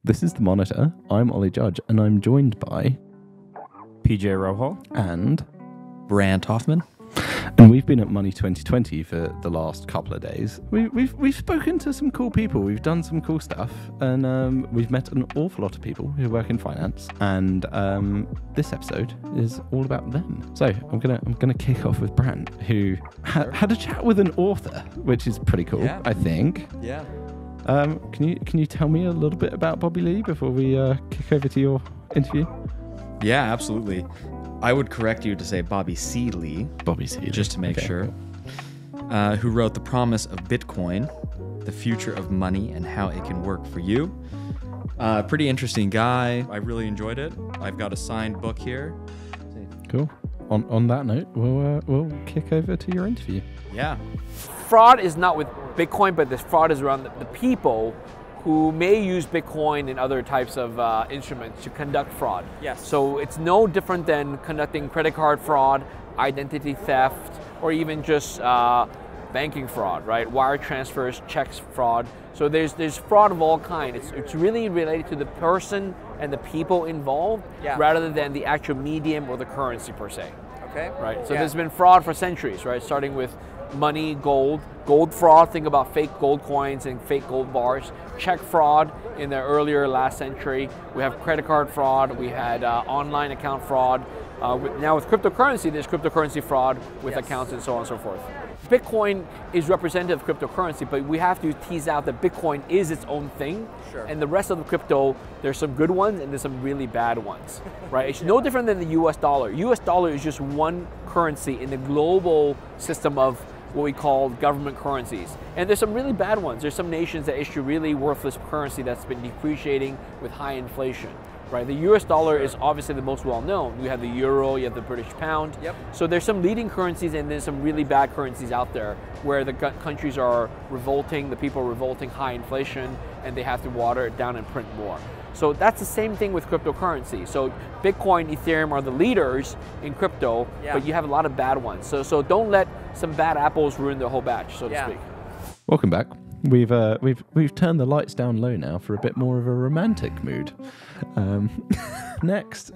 This is The Monitor. I'm Ollie Judge, and I'm joined by PJ Rohall and Brandt Hoffman. And we've been at Money2020 for the last couple of days. We've spoken to some cool people. We've done some cool stuff, and we've met an awful lot of people who work in finance. And this episode is all about them. So I'm gonna kick off with Brandt, who had a chat with an author, which is pretty cool. Yeah. I think. Yeah. Can you tell me a little bit about Bobby Lee before we kick over to your interview? Yeah, absolutely. I would correct you to say Bobby C. Lee. Bobby C. Lee. Just to make sure. Who wrote The Promise of Bitcoin, The Future of Money and How It Can Work for You. Pretty interesting guy. I really enjoyed it. I've got a signed book here. Cool. On that note, we'll kick over to your interview. Yeah. Fraud is not with Bitcoin, but this fraud is around the people who may use Bitcoin and other types of instruments to conduct fraud. Yes. So it's no different than conducting credit card fraud, identity theft, or even just banking fraud, right? Wire transfers, checks fraud. So there's fraud of all kinds. It's really related to the person and the people involved, rather than the actual medium or the currency per se. Okay. Right. So there's been fraud for centuries, right? Starting with money, gold fraud. Think about fake gold coins and fake gold bars. Check fraud in the earlier last century. We have credit card fraud. We had online account fraud. Now with cryptocurrency, there's cryptocurrency fraud with accounts and so on and so forth. Bitcoin is representative of cryptocurrency, but we have to tease out that Bitcoin is its own thing. Sure. And the rest of the crypto, there's some good ones and there's some really bad ones, right? It's no different than the US dollar. US dollar is just one currency in the global system of what we call government currencies. And there's some really bad ones. There's some nations that issue really worthless currency that's been depreciating with high inflation, right? The US dollar is obviously the most well known. You have the euro, you have the British pound. Yep. So there's some leading currencies and there's some really bad currencies out there where the countries are revolting, the people are revolting, high inflation, and they have to water it down and print more. So that's the same thing with cryptocurrency. So Bitcoin, Ethereum are the leaders in crypto, but you have a lot of bad ones. So don't let some bad apples ruin the whole batch, so to speak. Welcome back. We've turned the lights down low now for a bit more of a romantic mood. Next,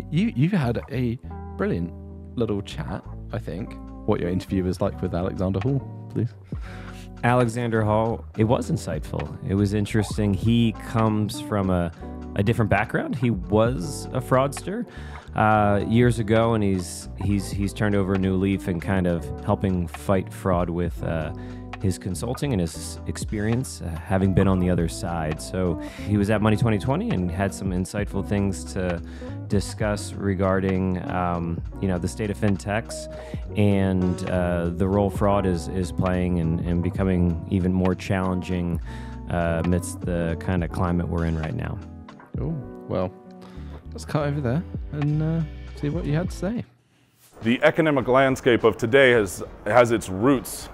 you had a brilliant little chat. I think what your interview was like with Alexander Hall, please. Alexander Hall, it was insightful. It was interesting. He comes from a different background. He was a fraudster years ago, and he's turned over a new leaf and kind of helping fight fraud with his consulting and his experience, having been on the other side. So he was at Money2020 and had some insightful things to discuss regarding the state of fintechs and the role fraud is playing and becoming even more challenging amidst the kind of climate we're in right now. Oh, well, let's cut over there and see what you had to say. The economic landscape of today has its roots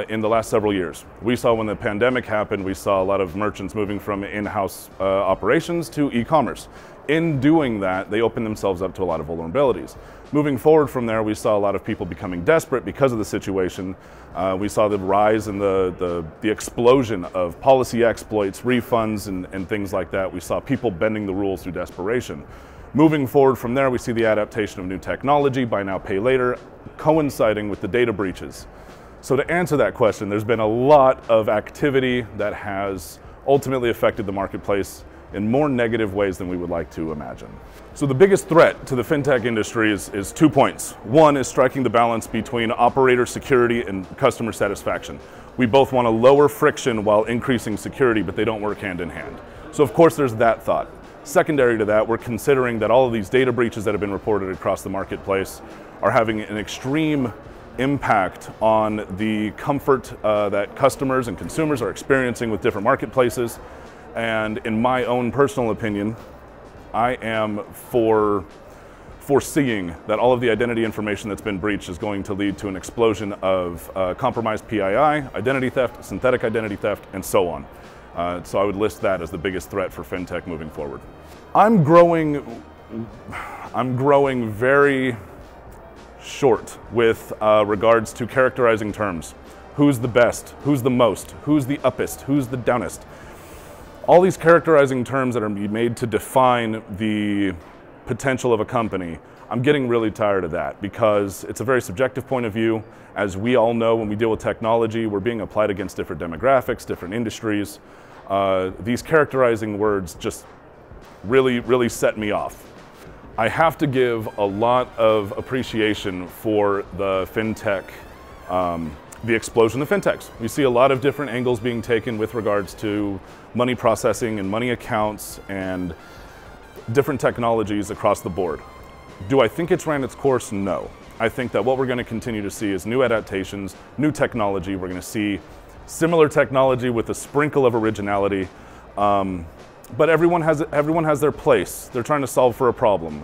in the last several years. We saw when the pandemic happened, we saw a lot of merchants moving from in-house operations to e-commerce. In doing that, they opened themselves up to a lot of vulnerabilities. Moving forward from there, we saw a lot of people becoming desperate because of the situation. We saw the rise in the explosion of policy exploits, refunds, and things like that. We saw people bending the rules through desperation. Moving forward from there, we see the adaptation of new technology, buy now, pay later, coinciding with the data breaches. So to answer that question, there's been a lot of activity that has ultimately affected the marketplace in more negative ways than we would like to imagine. So the biggest threat to the fintech industry is 2 points. One is striking the balance between operator security and customer satisfaction. We both want to lower friction while increasing security, but they don't work hand in hand. So of course there's that thought. Secondary to that, we're considering that all of these data breaches that have been reported across the marketplace are having an extreme impact on the comfort that customers and consumers are experiencing with different marketplaces. And in my own personal opinion, I am foreseeing that all of the identity information that's been breached is going to lead to an explosion of compromised PII, identity theft, synthetic identity theft, and so on. So I would list that as the biggest threat for fintech moving forward. I'm growing very short with regards to characterizing terms. Who's the best? Who's the most? Who's the uppest? Who's the downest? all these characterizing terms that are made to define the potential of a company, I'm getting really tired of that because it's a very subjective point of view. As we all know, when we deal with technology, we're being applied against different demographics, different industries. These characterizing words just really set me off. I have to give a lot of appreciation for the fintech, the explosion of fintechs. We see a lot of different angles being taken with regards to money processing and money accounts and different technologies across the board. Do I think it's ran its course? No. I think that what we're going to continue to see is new adaptations, new technology. We're going to see similar technology with a sprinkle of originality. But everyone has their place. They're trying to solve for a problem.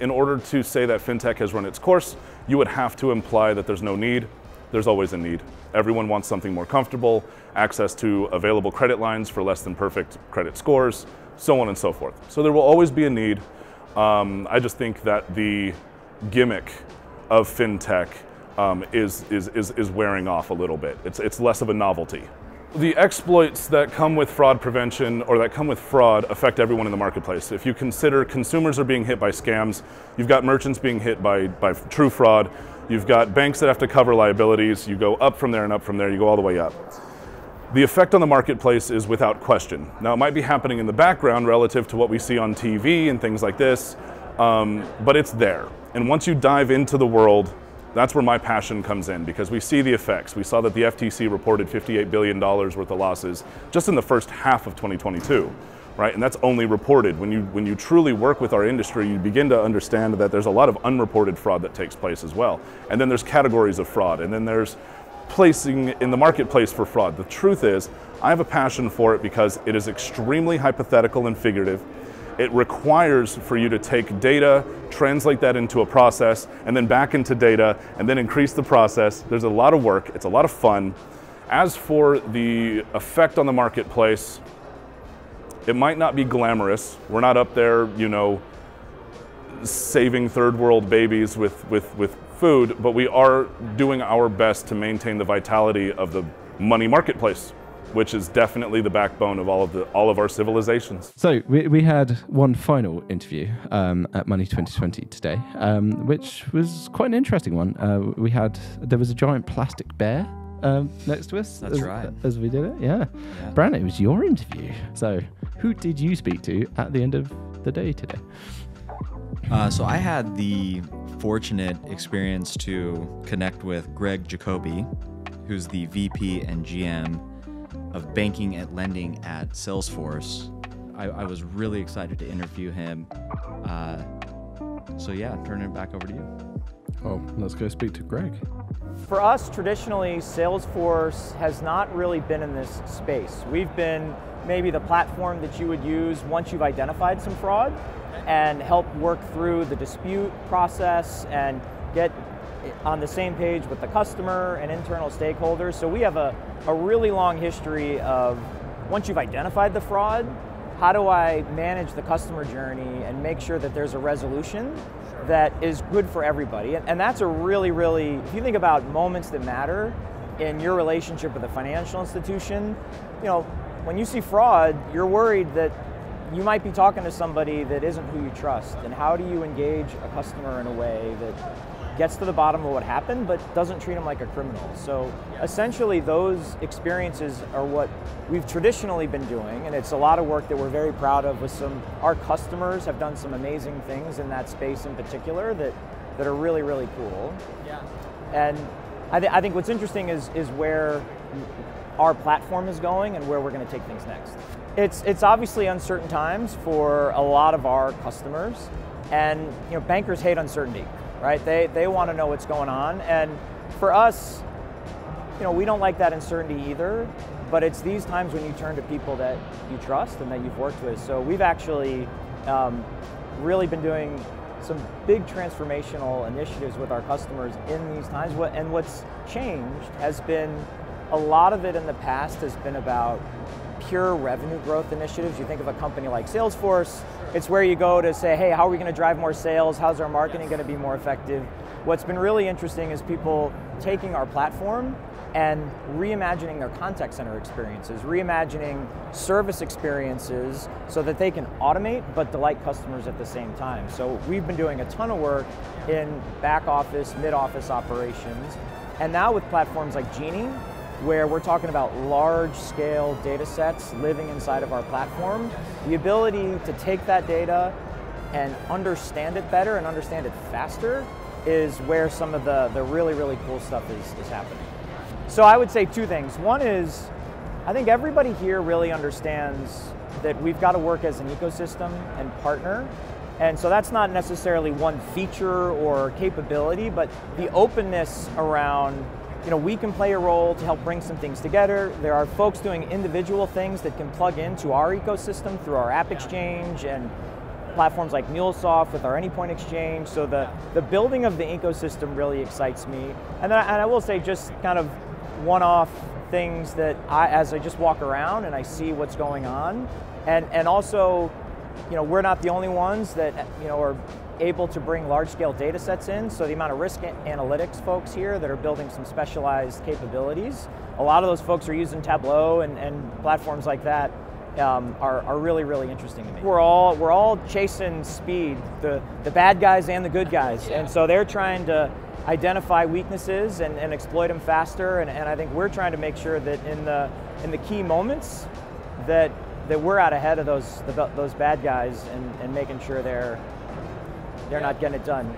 In order to say that fintech has run its course, you would have to imply that there's no need. There's always a need. Everyone wants something more comfortable, access to available credit lines for less than perfect credit scores, so on and so forth. So there will always be a need. I just think that the gimmick of fintech is wearing off a little bit. It's less of a novelty. The exploits that come with fraud prevention or that come with fraud affect everyone in the marketplace. If you consider consumers are being hit by scams, you've got merchants being hit by true fraud, you've got banks that have to cover liabilities, you go up from there and up from there, you go all the way up. The effect on the marketplace is without question. Now it might be happening in the background relative to what we see on TV and things like this, but it's there. And once you dive into the world, that's where my passion comes in, because we see the effects. We saw that the FTC reported $58 billion worth of losses just in the first half of 2022, right? And that's only reported. When you truly work with our industry, you begin to understand that there's a lot of unreported fraud that takes place as well. And then there's categories of fraud, and then there's placing in the marketplace for fraud. The truth is, I have a passion for it because it is extremely hypothetical and figurative. It requires for you to take data, translate that into a process, and then back into data, and then increase the process. There's a lot of work, it's a lot of fun. As for the effect on the marketplace, it might not be glamorous. We're not up there, you know, saving third world babies with food, but we are doing our best to maintain the vitality of the money marketplace, which is definitely the backbone of all of our civilizations. So we had one final interview at Money 2020 today, which was quite an interesting one. There was a giant plastic bear next to us. That's right. As we did it, yeah. Brandt, it was your interview. So who did you speak to at the end of the day today? So I had the fortunate experience to connect with Greg Jacoby, who's the VP and GM of banking and lending at Salesforce. I was really excited to interview him. So yeah, turning it back over to you. Oh, let's go speak to Greg. For us, traditionally, Salesforce has not really been in this space. We've been maybe the platform that you would use once you've identified some fraud and help work through the dispute process and get on the same page with the customer and internal stakeholders. So we have a really long history of, once you've identified the fraud, how do I manage the customer journey and make sure that there's a resolution that is good for everybody? And that's a really, if you think about moments that matter in your relationship with a financial institution, you know, when you see fraud, you're worried that you might be talking to somebody that isn't who you trust. And how do you engage a customer in a way that gets to the bottom of what happened, but doesn't treat them like a criminal? So essentially those experiences are what we've traditionally been doing, and it's a lot of work that we're very proud of. Our customers have done some amazing things in that space in particular that are really cool. Yeah. And I think what's interesting is where our platform is going and where we're going to take things next. It's obviously uncertain times for a lot of our customers, and you know, bankers hate uncertainty, right? They want to know what's going on, and for us, you know, we don't like that uncertainty either, but it's these times when you turn to people that you trust and that you've worked with. So we've actually really been doing some big transformational initiatives with our customers in these times, and what's changed has been, a lot of it in the past has been about pure revenue growth initiatives. You think of a company like Salesforce, it's where you go to say, hey, how are we going to drive more sales? How's our marketing going to be more effective? What's been really interesting is people taking our platform and reimagining their contact center experiences, reimagining service experiences so that they can automate but delight customers at the same time. So we've been doing a ton of work in back office, mid office operations, and now with platforms like Genie, where we're talking about large scale data sets living inside of our platform, the ability to take that data and understand it better and understand it faster is where some of the really, really cool stuff is happening. So I would say two things. One is, I think everybody here really understands that we've got to work as an ecosystem and partner. And so that's not necessarily one feature or capability, but the openness around, we can play a role to help bring some things together. There are folks doing individual things that can plug into our ecosystem through our app exchange and platforms like MuleSoft with our Anypoint Exchange. So the building of the ecosystem really excites me. And I will say, just kind of one-off things that as I just walk around and I see what's going on, and also, we're not the only ones that are able to bring large-scale data sets in. So the amount of risk analytics folks here that are building some specialized capabilities, a lot of those folks are using Tableau and platforms like that. Are really, really interesting to me. We're all chasing speed, the bad guys and the good guys, and so they're trying to identify weaknesses and exploit them faster. And I think we're trying to make sure that in the key moments that we're out ahead of those bad guys and making sure they're not getting it done.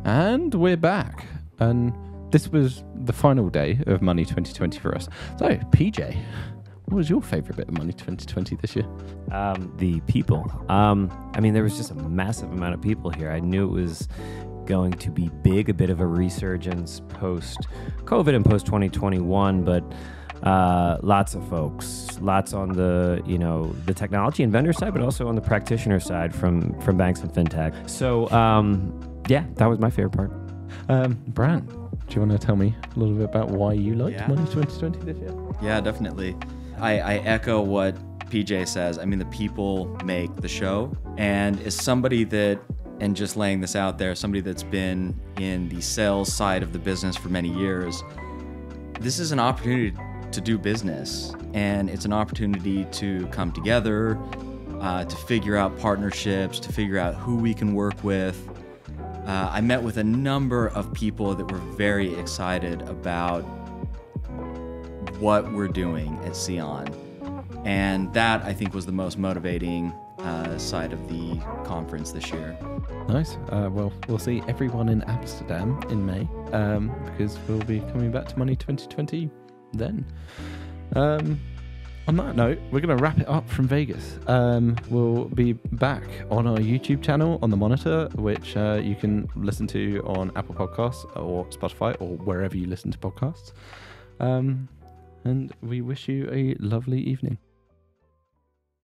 And we're back, and this was the final day of Money 2020 for us. So, PJ, what was your favorite bit of Money 2020 this year? The people. There was just a massive amount of people here. I knew it was going to be big, a bit of a resurgence post-COVID and post-2021, but lots of folks, lots on the technology and vendor side, but also on the practitioner side from banks and fintech. So, that was my favorite part. Brandt, do you want to tell me a little bit about why you liked Money 2020 this year? Yeah, definitely. I echo what PJ says. The people make the show, and as somebody that, and just laying this out there, somebody that's been in the sales side of the business for many years, this is an opportunity to do business, and it's an opportunity to come together, to figure out partnerships, to figure out who we can work with. I met with a number of people that were very excited about what we're doing at SEON, and that, I think, was the most motivating side of the conference this year. Nice. Well, we'll see everyone in Amsterdam in May, because we'll be coming back to Money 2020 then. On that note, we're going to wrap it up from Vegas. We'll be back on our YouTube channel on The Monitor, which you can listen to on Apple Podcasts or Spotify or wherever you listen to podcasts. And we wish you a lovely evening.